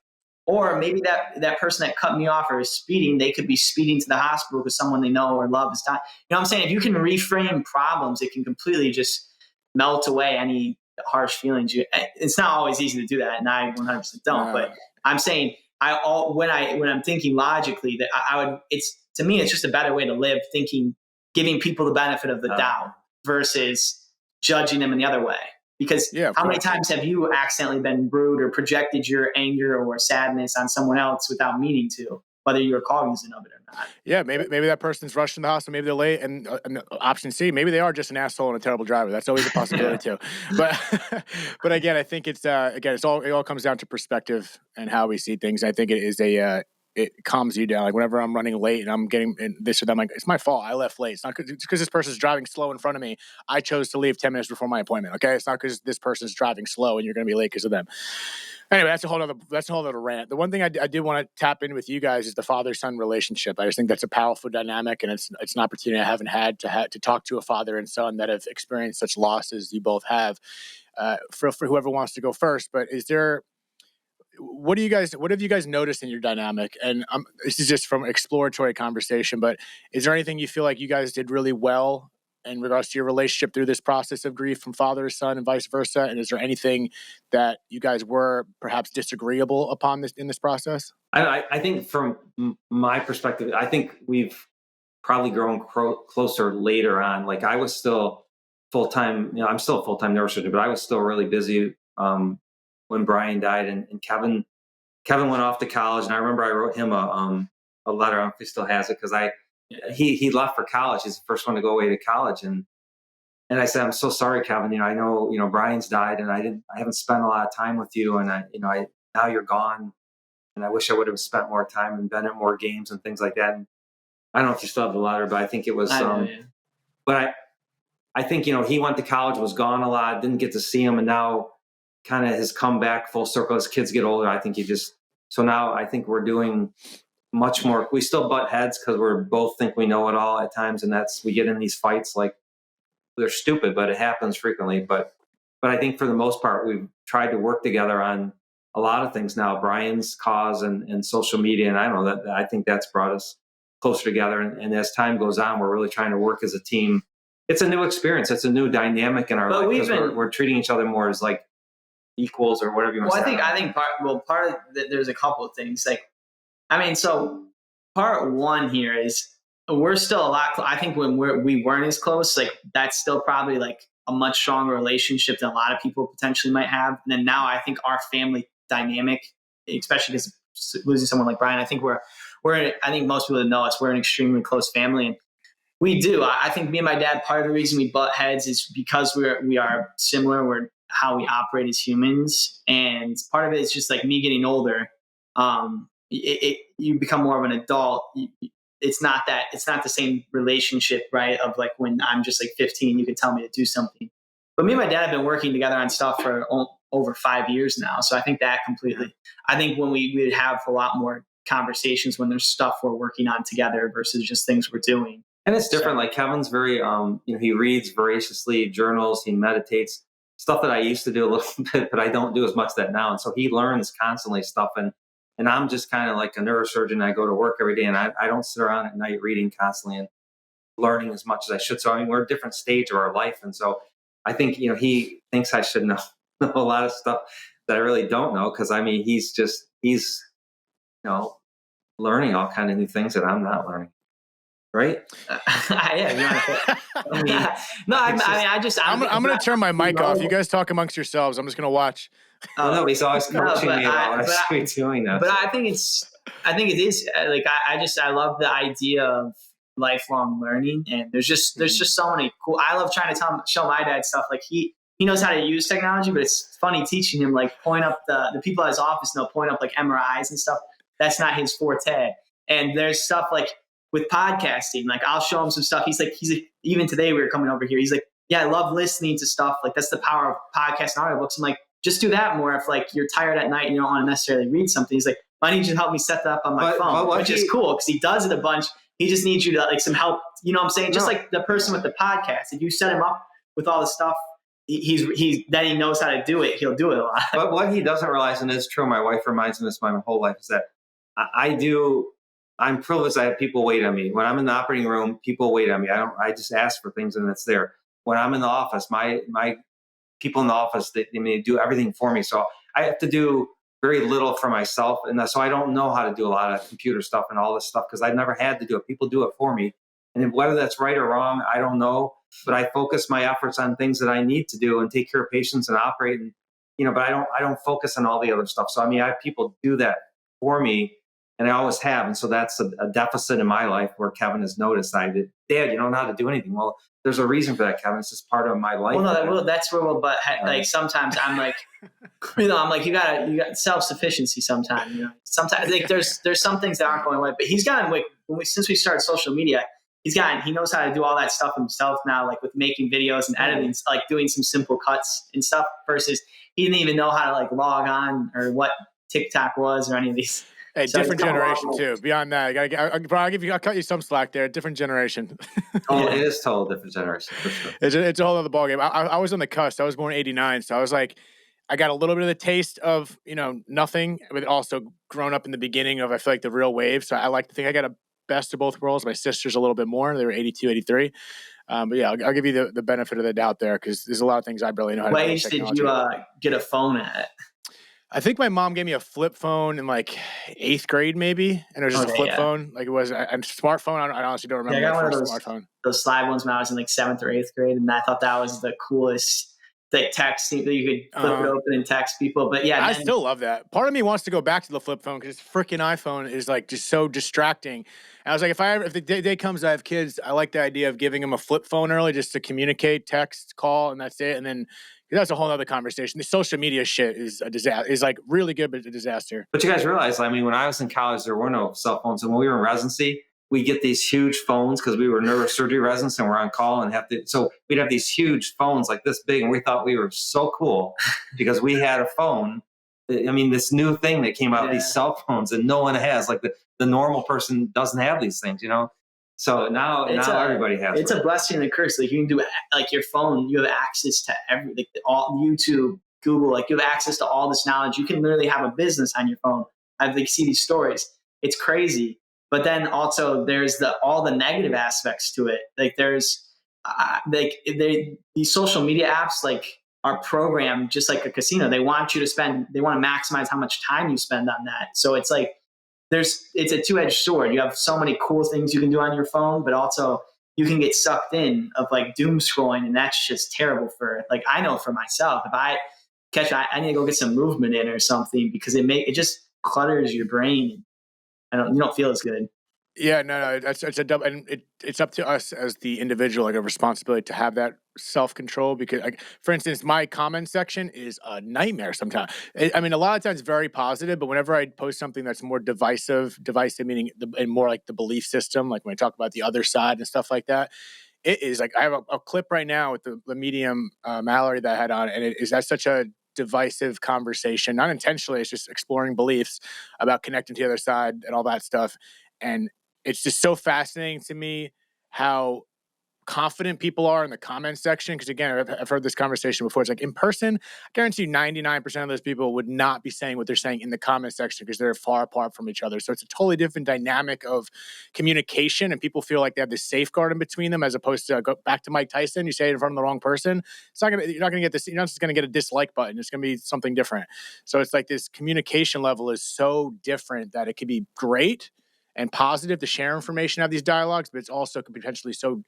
S2: Or maybe that person that cut me off or is speeding, they could be speeding to the hospital because someone they know or love is dying. You know what I'm saying? If you can reframe problems, it can completely just melt away any harsh feelings. It's not always easy to do that, and I 100% don't. But I'm saying when I'm thinking logically, that I would. It's, to me, it's just a better way to live. Thinking, giving people the benefit of the doubt versus judging them in the other way. Because how many times have you accidentally been rude or projected your anger or sadness on someone else without meaning to, whether you're cognizant of it or not?
S3: Yeah, maybe that person's rushed in the house, and maybe they're late. And option C, maybe they are just an asshole and a terrible driver. That's always a possibility too. But again, I think it all comes down to perspective and how we see things. I think it is it calms you down. Like whenever I'm running late and I'm getting this or that, I'm like, it's my fault. I left late. It's not because this person's driving slow in front of me. I chose to leave 10 minutes before my appointment. Okay, it's not because this person's driving slow and you're going to be late because of them. Anyway, that's a whole other rant. The one thing I did want to tap in with you guys is the father-son relationship. I just think that's a powerful dynamic, and it's an opportunity I haven't had to talk to a father and son that have experienced such losses you both have. For whoever wants to go first, but what have you guys noticed in your dynamic? And this is just from exploratory conversation, but is there anything you feel like you guys did really well in regards to your relationship through this process of grief from father to son and vice versa? And is there anything that you guys were perhaps disagreeable upon in this process?
S1: I think from my perspective, I think we've probably grown closer later on. Like I was still full-time, I'm still a full-time neurosurgeon, but I was still really busy when Brian died, and Kevin went off to college. And I remember I wrote him a letter. I don't know if he still has it, because he left for college. He's the first one to go away to college. And I said, I'm so sorry, Kevin. I know, Brian's died, and I haven't spent a lot of time with you. And now you're gone. And I wish I would have spent more time and been at more games and things like that. And I don't know if you still have the letter, but I think it was, but I think, he went to college, was gone a lot, didn't get to see him, and now kind of has come back full circle as kids get older. I think so now I think we're doing much more. We still butt heads because we're both think we know it all at times, and we get in these fights like they're stupid, but it happens frequently. But I think for the most part, we've tried to work together on a lot of things now. Brian's cause and social media, and I don't know that I think that's brought us closer together. And as time goes on, we're really trying to work as a team. It's a new experience. It's a new dynamic in our life because we're treating each other more as like equals or whatever you want to say.
S2: I think part of there's a couple of things. So part one here is we're still a lot. I think when we weren't as close, like that's still probably like a much stronger relationship than a lot of people potentially might have. And then now I think our family dynamic, especially because losing someone like Brian, I think I think most people that know us, we're an extremely close family. And we do. I think me and my dad, part of the reason we butt heads is because we are similar. We're how we operate as humans. And part of it is just like me getting older. You become more of an adult. It's not the same relationship, right? Of like when I'm just like 15, you can tell me to do something. But me and my dad have been working together on stuff for over 5 years now. So I think that completely, I think when we would have a lot more conversations when there's stuff we're working on together versus just things we're doing.
S1: And it's different. Like Kevin's very, he reads voraciously, journals, he meditates, stuff that I used to do a little bit, but I don't do as much of that now. And so he learns constantly stuff. And I'm just kind of like a neurosurgeon. I go to work every day and I don't sit around at night reading constantly and learning as much as I should. So, we're at a different stage of our life. And so I think, he thinks I should know a lot of stuff that I really don't know. Cause he's learning all kinds of new things that I'm not learning. Right?
S2: Yeah.
S3: I'm going to turn my mic off. You guys talk amongst yourselves. I'm just going to watch.
S1: No, he's always coaching me about doing that.
S2: But I think it is like I love the idea of lifelong learning, and there's just so many cool. I love trying to show my dad stuff. Like he knows how to use technology, but it's funny teaching him like point up the people at his office know point up like MRIs and stuff. That's not his forte. And there's stuff like with podcasting, like I'll show him some stuff. He's like, even today we were coming over here. He's like, yeah, I love listening to stuff. Like that's the power of podcasts and audiobooks. I'm like, just do that more. If like you're tired at night and you don't want to necessarily read something, he's like, why don't you just help me set that up on my phone? Which is cool because he does it a bunch. He just needs you to like some help. You know what I'm saying? Just like the person with the podcast. If you set him up with all the stuff, then he knows how to do it. He'll do it a lot.
S1: But what he doesn't realize, and it's true, my wife reminds me this my whole life, is that I'm privileged. I have people wait on me. When I'm in the operating room, people wait on me. I just ask for things and it's there. When I'm in the office, my people in the office, they do everything for me. So I have to do very little for myself. And so I don't know how to do a lot of computer stuff and all this stuff because I've never had to do it. People do it for me. And whether that's right or wrong, I don't know. But I focus my efforts on things that I need to do and take care of patients and operate. And, but I don't focus on all the other stuff. So, I have people do that for me. And I always have. And so that's a deficit in my life where Kevin has noticed. Dad, you don't know how to do anything. Well, there's a reason for that, Kevin. It's just part of my life.
S2: Well, that's where but like sometimes I'm like, I'm like, you got self-sufficiency sometimes. Sometimes like there's some things that aren't going right. But he's gotten like since we started social media, he knows how to do all that stuff himself now, like with making videos and editing, like doing some simple cuts and stuff versus he didn't even know how to like log on or what TikTok was or any of these.
S3: Hey, so different generation too. Beyond that, I'll cut you some slack there. Different generation.
S1: It is total different generation for sure.
S3: It's a whole other ballgame. I was on the cusp. I was born in '89, so I was like, I got a little bit of the taste of nothing, but also grown up in the beginning of I feel like the real wave. So I like to think I got a best of both worlds. My sister's a little bit more. They were 82, 83. But yeah, I'll give you the benefit of the doubt there because there's a lot of things I barely know how to do.
S2: What age did you get a phone at?
S3: I think my mom gave me a flip phone in like 8th grade, maybe, and it was just a flip phone. Like it was a smartphone. I honestly don't remember.
S2: Yeah, I got one of
S3: smartphone.
S2: Those slide ones when I was in like 7th or 8th grade, and I thought that was the coolest. Like texting that you could flip it open and text people. But yeah,
S3: I still love that. Part of me wants to go back to the flip phone because this freaking iPhone is like just so distracting. And I was like, if the day comes I have kids, I like the idea of giving them a flip phone early just to communicate, text, call, and that's it. And then that's a whole other conversation. The social media shit is a disaster. Is like really good, but a disaster.
S1: But you guys realize, when I was in college, there were no cell phones, and when we were in residency, we get these huge phones because we were neurosurgery residents and we're on call and so we'd have these huge phones like this big, and we thought we were so cool because we had a phone. I mean, this new thing that came out, these cell phones, and no one has, like the normal person doesn't have these things, So now everybody has.
S2: It's a blessing and a curse. Like, you can do, like, your phone, you have access to everything, all YouTube, Google, like, you have access to all this knowledge. You can literally have a business on your phone. I see these stories. It's crazy. But then also there's all the negative aspects to it. Like, there's these social media apps, like, are programmed just like a casino. They want to maximize how much time you spend on that. So it's like, it's a two-edged sword. You have so many cool things you can do on your phone, but also you can get sucked in of, like, doom scrolling, and that's just terrible for, like, I know for myself, if I need to go get some movement in or something, because it just clutters your brain. You don't feel as good.
S3: Yeah, no, it's a double, and it's up to us as the individual, like, a responsibility to have that self-control, because, like, for instance, my comment section is a nightmare sometimes. I mean, a lot of times very positive, but whenever I post something that's more divisive meaning and more like the belief system, like when I talk about the other side and stuff like that, it is like, I have a clip right now with the Medium Mallory that I had on, and that's such a divisive conversation, not intentionally. It's just exploring beliefs about connecting to the other side and all that stuff. And it's just so fascinating to me how confident people are in the comment section. Because, again, I've heard this conversation before. It's like, in person, I guarantee you 99% of those people would not be saying what they're saying in the comment section because they're far apart from each other. So it's a totally different dynamic of communication, and people feel like they have this safeguard in between them, as opposed to, go back to Mike Tyson, you say it in front of the wrong person. You're not going to get this. You're not just going to get a dislike button. It's going to be something different. So it's like this communication level is so different that it could be great and positive to share information, have these dialogues, but it's also could potentially so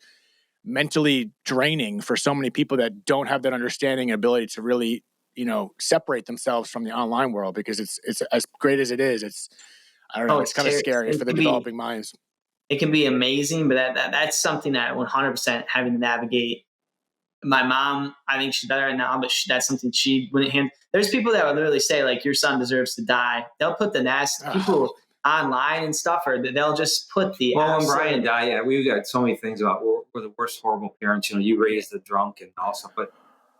S3: mentally draining for so many people that don't have that understanding and ability to really, separate themselves from the online world, because it's as great as it is. I don't know. It's kind of scary for the developing minds.
S2: It can be amazing, but that's something that 100% having to navigate. My mom, I think she's better right now, but that's something she wouldn't handle. There's people that would literally say, like, your son deserves to die. They'll put the nasty people online and stuff, or they'll just put the.
S1: Well, when Brian died, we got so many things about we're the worst horrible parents. You raised the drunk and also, but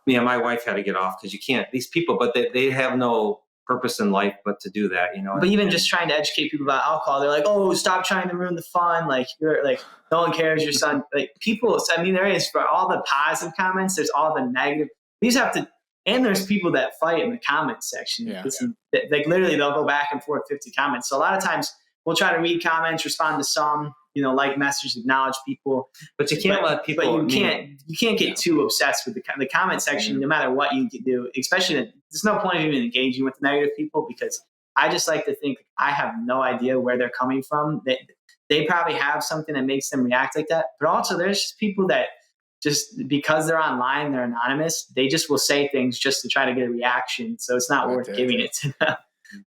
S1: me and my wife had to get off because you can't. These people, but they have no purpose in life but to do that.
S2: But even just trying to educate people about alcohol, they're like, "Oh, stop trying to ruin the fun. Like, you're like, no one cares. Your son." Like, people. I mean, there is, for all the positive comments, there's all the negative. These have to. And there's people that fight in the comment section.
S3: Yeah.
S2: Like, literally, they'll go back and forth 50 comments. So a lot of times we'll try to read comments, respond to some, like messages, acknowledge people.
S1: But you can't let people.
S2: But you can't get too obsessed with the comment section, no matter what you can do. Especially there's no point of even engaging with the negative people, because I just like to think I have no idea where they're coming from. They probably have something that makes them react like that. But also, there's just people that, just because they're online, they're anonymous, they just will say things just to try to get a reaction. So it's not worth giving it to them.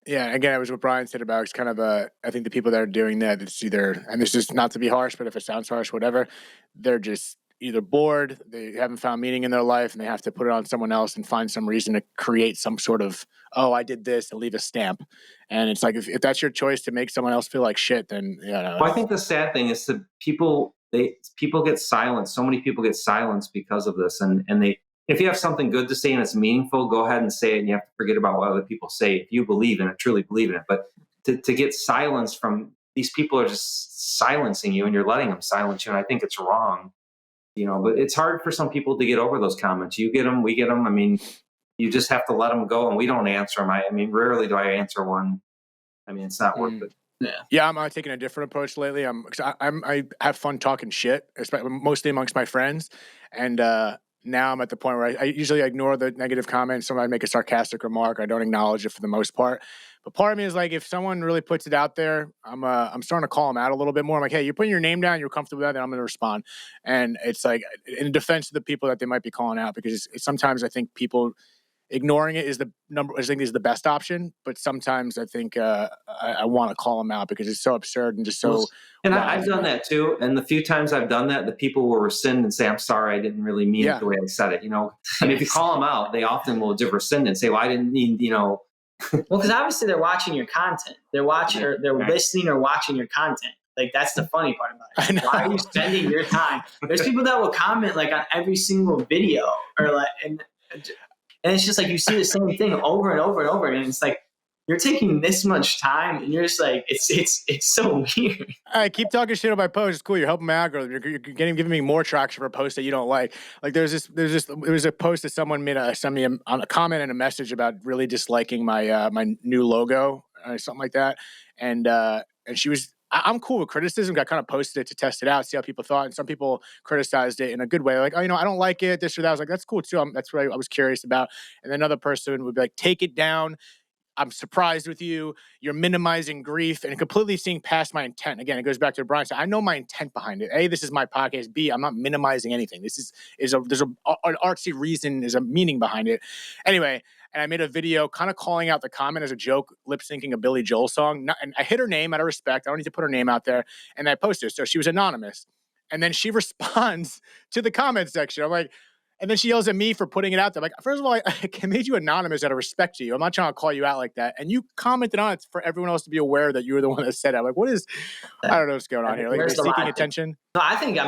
S3: Yeah, again, it was what Brian said about, it's kind of I think the people that are doing that, it's either, and this is not to be harsh, but if it sounds harsh, whatever, they're just either bored, they haven't found meaning in their life, and they have to put it on someone else and find some reason to create some sort of, oh, I did this, and leave a stamp. And it's like, if that's your choice to make someone else feel like shit, then,
S1: Well, I think the sad thing is that people get silenced. So many people get silenced because of this. And if you have something good to say and it's meaningful, go ahead and say it, and you have to forget about what other people say if you believe in it, truly believe in it. But to get silenced from these people are just silencing you, and you're letting them silence you. And I think it's wrong, but it's hard for some people to get over those comments. You get them, we get them. I mean, you just have to let them go, and we don't answer them. I mean, rarely do I answer one. I mean, it's not worth it.
S3: Yeah, I'm taking a different approach lately. I have fun talking shit, mostly amongst my friends, and now I'm at the point where I usually ignore the negative comments. Somebody make a sarcastic remark, I don't acknowledge it for the most part. But part of me is like, if someone really puts it out there, I'm starting to call them out a little bit more. I'm like, hey, you're putting your name down, you're comfortable with that, then I'm going to respond. And it's like, in defense of the people that they might be calling out, because sometimes I think people ignoring it is the best option, but sometimes I think I want to call them out because it's so absurd and just so.
S1: And I've done that too. And the few times I've done that, the people will rescind and say, "I'm sorry, I didn't really mean it the way I said it." I mean, if you call them out, they often will rescind and say, "Well, I didn't mean."
S2: Well, because obviously they're watching your content. They're watching, or they're listening or watching your content. Like, that's the funny part about
S3: I
S2: it.
S3: know.
S2: Why are you spending your time? There's people that will comment like on every single video, or like, and it's just like you see the same thing over and over and over again. It's like you're taking this much time, and you're just like, it's so weird.
S3: All right, keep talking shit on my post. It's cool. You're helping my algorithm. You're giving me more traction for a post that you don't like. Like there was a post that someone sent me a comment and a message about really disliking my my new logo, something like that. And she was, I'm cool with criticism. I kind of posted it to test it out, see how people thought. And some people criticized it in a good way, like, oh, I don't like it, this or that. I was like, that's cool too. That's what I was curious about. And then another person would be like, take it down. I'm surprised with you. You're minimizing grief and completely seeing past my intent. Again, it goes back to Brian. So I know my intent behind it. A, this is my podcast. B, I'm not minimizing anything. There's an artsy reason, there's a meaning behind it. Anyway, and I made a video kind of calling out the comment as a joke, lip syncing a Billy Joel song. And I hit her name out of respect. I don't need to put her name out there. And I posted it. So she was anonymous. And then she responds to the comment section. I'm like, and then she yells at me for putting it out there. Like, first of all, I made you anonymous out of respect to you. I'm not trying to call you out like that. And you commented on it for everyone else to be aware that you were the one that said it. Like, I don't know what's going on here. Like, you're seeking attention.
S2: No, I think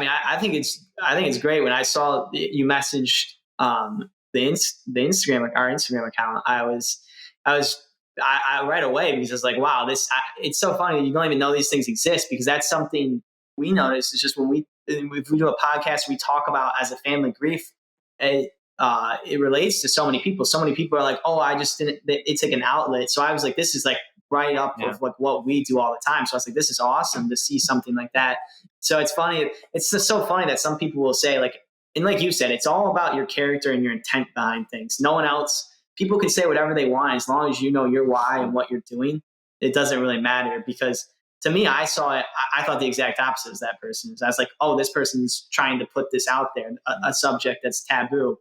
S2: it's great. When I saw you messaged the Instagram, like our Instagram account, I right away, because it's like, wow, it's so funny. You don't even know these things exist, because that's something we notice. It's just if we do a podcast, we talk about as a family grief. It relates to so many people. So many people are like, oh, I just didn't, it's like an outlet. So I was like, this is like right up with like what we do all the time. So I was like, this is awesome to see something like that. So it's funny. It's just so funny that some people will say, like, and like you said, it's all about your character and your intent behind things. No one else, people can say whatever they want, as long as you know your why and what you're doing. It doesn't really matter, because to me, I saw it. I thought the exact opposite as that person. I was like, oh, this person's trying to put this out there, a subject that's taboo.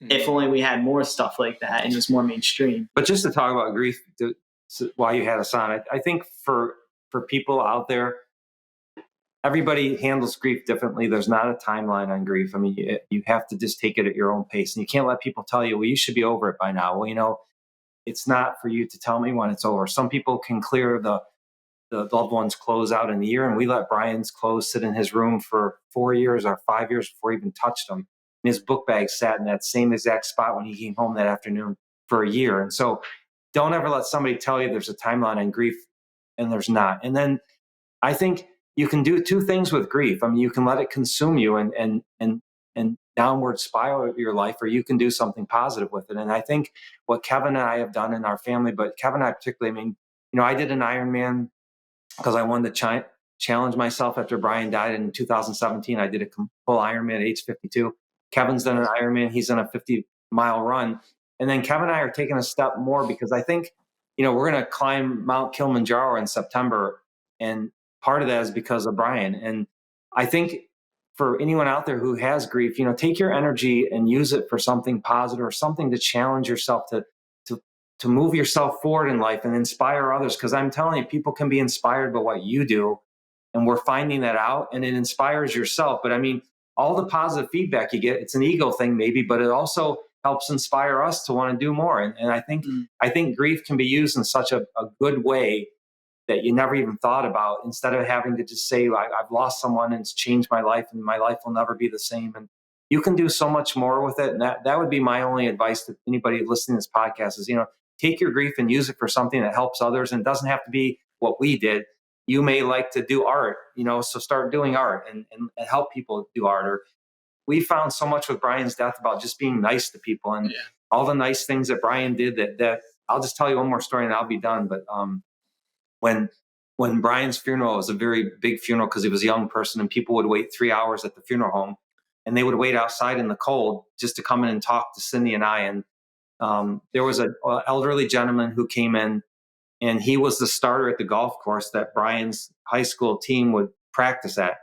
S2: If only we had more stuff like that and it was more mainstream.
S1: But just to talk about grief, while you had us on, I think for people out there, everybody handles grief differently. There's not a timeline on grief. I mean, you have to just take it at your own pace, and you can't let people tell you, well, you should be over it by now. Well, it's not for you to tell me when it's over. Some people can clear the loved one's clothes out in a year, and we let Brian's clothes sit in his room for 4 years or 5 years before he even touched them. And his book bag sat in that same exact spot when he came home that afternoon for a year. And so don't ever let somebody tell you there's a timeline on grief, and there's not. And then I think you can do two things with grief. I mean, you can let it consume you and downward spiral your life, or you can do something positive with it. And I think what Kevin and I have done in our family, but Kevin and I particularly, I mean, I did an Ironman because I wanted to challenge myself after Brian died in 2017. I did a full Ironman at age 52. Kevin's done an Ironman. He's done a 50-mile run. And then Kevin and I are taking a step more, because I think, we're going to climb Mount Kilimanjaro in September. And part of that is because of Brian. And I think for anyone out there who has grief, take your energy and use it for something positive, or something to challenge yourself to move yourself forward in life and inspire others. Because I'm telling you, people can be inspired by what you do, and we're finding that out, and it inspires yourself. But I mean, all the positive feedback you get, it's an ego thing maybe, but it also helps inspire us to want to do more. And I think grief can be used in such a good way that you never even thought about, instead of having to just say, I've lost someone and it's changed my life and my life will never be the same. And you can do so much more with it. And that would be my only advice to anybody listening to this podcast is, take your grief and use it for something that helps others. And it doesn't have to be what we did. You may like to do art, so start doing art and help people do art. Or we found so much with Brian's death about just being nice to people, and all the nice things that Brian did that I'll just tell you one more story and I'll be done. But when Brian's funeral, was a very big funeral because he was a young person, and people would wait 3 hours at the funeral home, and they would wait outside in the cold just to come in and talk to Cindy and I. And there was an elderly gentleman who came in, and he was the starter at the golf course that Brian's high school team would practice at.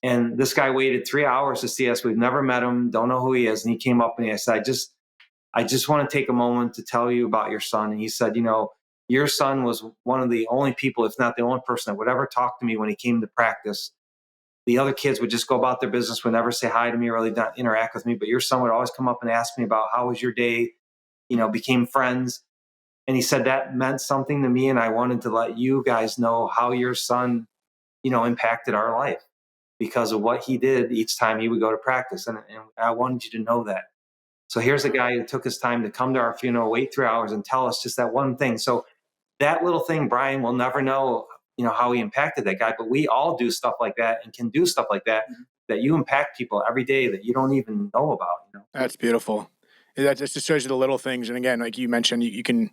S1: And this guy waited 3 hours to see us. We've never met him, don't know who he is. And he came up and he said, I just want to take a moment to tell you about your son. And he said, your son was one of the only people, if not the only person, that would ever talk to me when he came to practice. The other kids would just go about their business, would never say hi to me or really not interact with me. But your son would always come up and ask me about how was your day, became friends. And he said that meant something to me. And I wanted to let you guys know how your son impacted our life because of what he did each time he would go to practice. And I wanted you to know that. So here's a guy who took his time to come to our funeral, wait 3 hours, and tell us just that one thing. So that little thing, Brian will never know, how he impacted that guy. But we all do stuff like that and can do stuff like that, that you impact people every day that you don't even know about.
S3: That's beautiful. That just shows you the little things. And again, like you mentioned, you can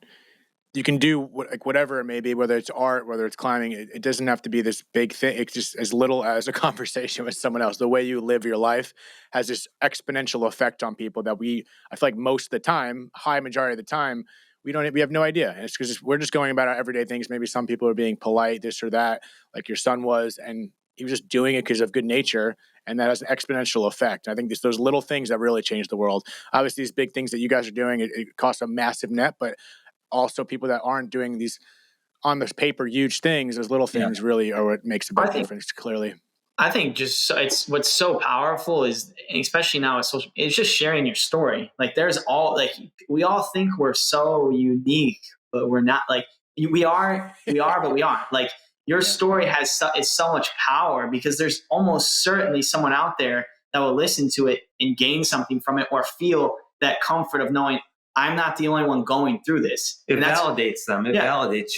S3: do whatever it may be, whether it's art, whether it's climbing. It doesn't have to be this big thing. It's just as little as a conversation with someone else. The way you live your life has this exponential effect on people that I feel like most of the time, high majority of the time, we have no idea. And it's because we're just going about our everyday things. Maybe some people are being polite, this or that, like your son was, and he was just doing it because of good nature. And that has an exponential effect. I think those little things that really change the world. Obviously, these big things that you guys are doing, it costs a massive net, but also people that aren't doing these on this paper huge things, those little things really are what makes a big difference, clearly.
S2: I think it's what's so powerful is, especially now with social, it's just sharing your story. Like we all think we're so unique, but we're not. Like we are, but we aren't. Like your story is so much power because there's almost certainly someone out there that will listen to it and gain something from it or feel that comfort of knowing I'm not the only one going through this.
S1: It validates them. It validates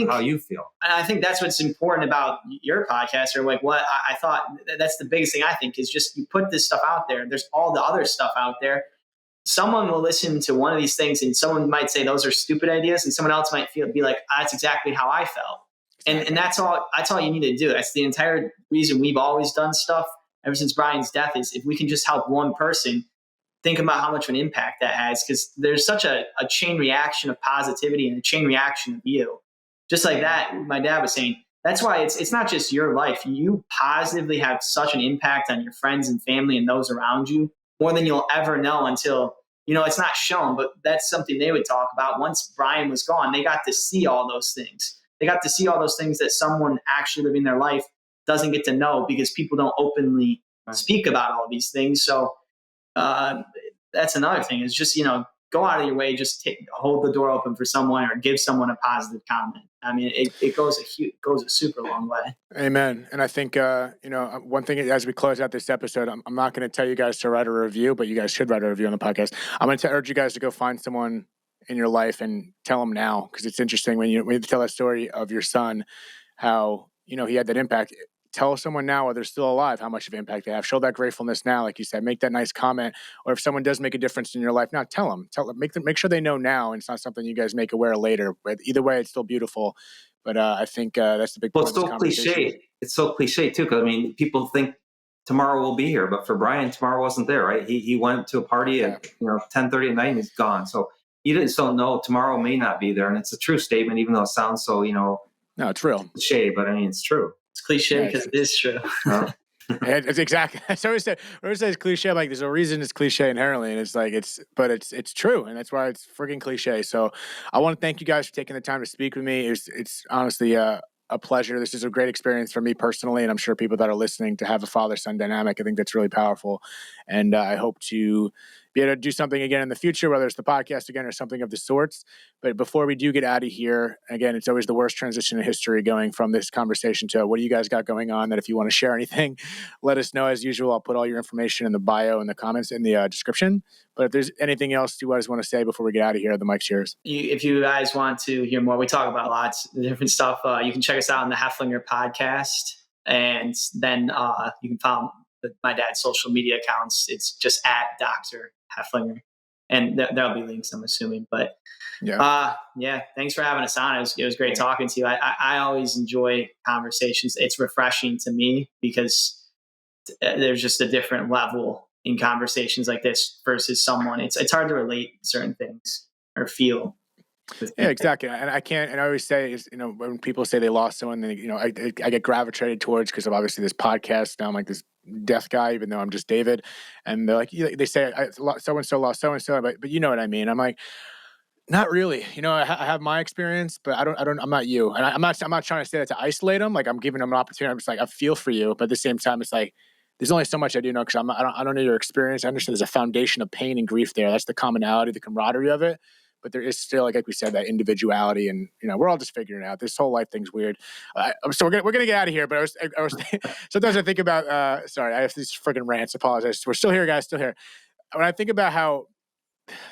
S1: how you feel.
S2: And I think that's what's important about your podcast, or like what I thought that's the biggest thing I think is just you put this stuff out there. There's all the other stuff out there. Someone will listen to one of these things and someone might say those are stupid ideas, and someone else might be like, that's exactly how I felt. And that's all you need to do. That's the entire reason we've always done stuff ever since Brian's death is if we can just help one person, think about how much of an impact that has, because there's such a chain reaction of positivity and a chain reaction of you. Just like that, my dad was saying, that's why it's not just your life. You positively have such an impact on your friends and family and those around you more than you'll ever know until, it's not shown, but that's something they would talk about. Once Brian was gone, they got to see all those things. They got to see all those things that someone actually living their life doesn't get to know because people don't openly speak about all these things. So, that's another thing is just, go out of your way, just hold the door open for someone or give someone a positive comment. I mean, it goes a super long way.
S3: Amen. And I think, one thing as we close out this episode, I'm not going to tell you guys to write a review, but you guys should write a review on the podcast. I'm going to urge you guys to go find someone in your life and tell them now, because it's interesting when you tell that story of your son, how, he had that impact. Tell someone now while they're still alive how much of an impact they have. Show that gratefulness now, like you said. Make that nice comment. Or if someone does make a difference in your life now, tell them. Make sure they know now, and it's not something you guys make aware later. But either way, it's still beautiful. But I think that's the big point.
S1: Well, it's so cliche. It's so cliche too, because people think tomorrow will be here, but for Brian, tomorrow wasn't there, right? He went to a party at 10:30 at night and he's gone. So you just don't know. Tomorrow may not be there, and it's a true statement, even though it sounds so
S3: no, it's real
S1: cliche, but it's true.
S2: It's cliche because it is true.
S3: It's exactly. I always say it's cliche. I'm like, there's a reason it's cliche inherently, and it's like but it's true, and that's why it's freaking cliche. So I want to thank you guys for taking the time to speak with me. It's honestly a pleasure. This is a great experience for me personally, and I'm sure people that are listening to have a father-son dynamic. I think that's really powerful, and I hope to be able to do something again in the future, whether it's the podcast again or something of the sorts. But before we do get out of here, again, it's always the worst transition in history going from this conversation to what do you guys got going on, that if you want to share anything, let us know. As usual, I'll put all your information in the bio and the comments in the description. But if there's anything else you guys want to say before we get out of here, the mic's yours.
S2: If you guys want to hear more, we talk about lots of different stuff. You can check us out on the Hefflinger podcast. And then you can follow my dad's social media accounts. It's just at Dr. Hefflinger. And there'll be links, I'm assuming. But thanks for having us on. It was great talking to you. I always enjoy conversations. It's refreshing to me because there's just a different level in conversations like this versus someone. It's hard to relate certain things or feel.
S3: Yeah, exactly. And I always say is, when people say they lost someone, then, I get gravitated towards, because of obviously this podcast. Now I'm like this death guy, even though I'm just David. And they're like, they say so-and-so lost so-and-so, but you know what I mean? I'm like, not really. I have my experience, but I'm not you. And I'm not trying to say that to isolate them. Like, I'm giving them an opportunity. I'm just like, I feel for you. But at the same time, it's like, there's only so much I do know, because I don't know your experience. I understand there's a foundation of pain and grief there. That's the commonality, the camaraderie of it. but there is still, like we said, that individuality, and we're all just figuring it out. This whole life thing's weird. So we're gonna get out of here. But I was sometimes I think about. Sorry, I have these freaking rants. Apologize. We're still here, guys. Still here. When I think about how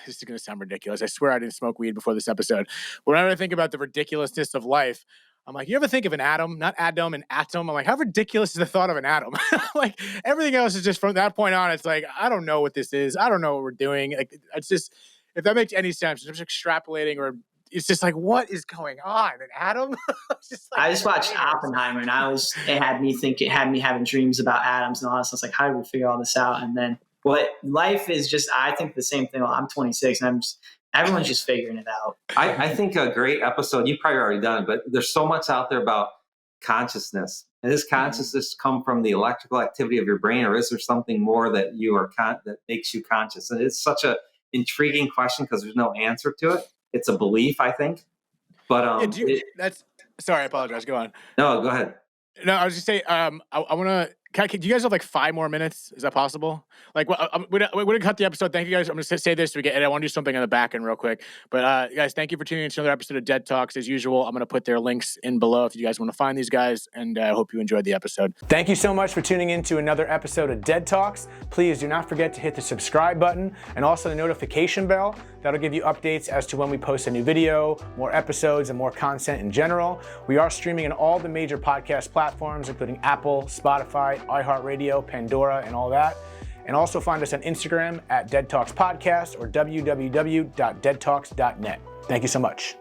S3: this is gonna sound ridiculous, I swear I didn't smoke weed before this episode. Whenever I think about the ridiculousness of life, I'm like, you ever think of an atom? Not Adam, an atom. I'm like, how ridiculous is the thought of an atom? Like everything else is just from that point on. It's like, I don't know what this is. I don't know what we're doing. Like, it's just, if that makes any sense, I'm just extrapolating, or it's just like, what is going on? An atom?
S2: I just watched Oppenheimer, and it had me having dreams about atoms and all that. So I was like, how do we figure all this out? And then life is just, I think the same thing. Well, I'm 26, and everyone's just figuring it out.
S1: I think a great episode, you've probably already done it, but there's so much out there about consciousness. And does consciousness come from the electrical activity of your brain, or is there something more that that makes you conscious? And it's such a intriguing question because there's no answer to it. It's a belief, I think. But
S3: sorry, I apologize. Go on.
S1: No, go ahead.
S3: No, I was just saying, I want to. Do you guys have like 5 more minutes? Is that possible? Like, we're gonna cut the episode. Thank you guys. I'm gonna say this. And I want to do something on the back end real quick. But guys, thank you for tuning in to another episode of Dead Talks. As usual, I'm gonna put their links in below if you guys want to find these guys. And I hope you enjoyed the episode. Thank you so much for tuning in to another episode of Dead Talks. Please do not forget to hit the subscribe button and also the notification bell. That'll give you updates as to when we post a new video, more episodes, and more content in general. We are streaming on all the major podcast platforms, including Apple, Spotify, iHeartRadio, Pandora, and all that. And also find us on Instagram at Dead Talks Podcast or www.deadtalks.net. Thank you so much.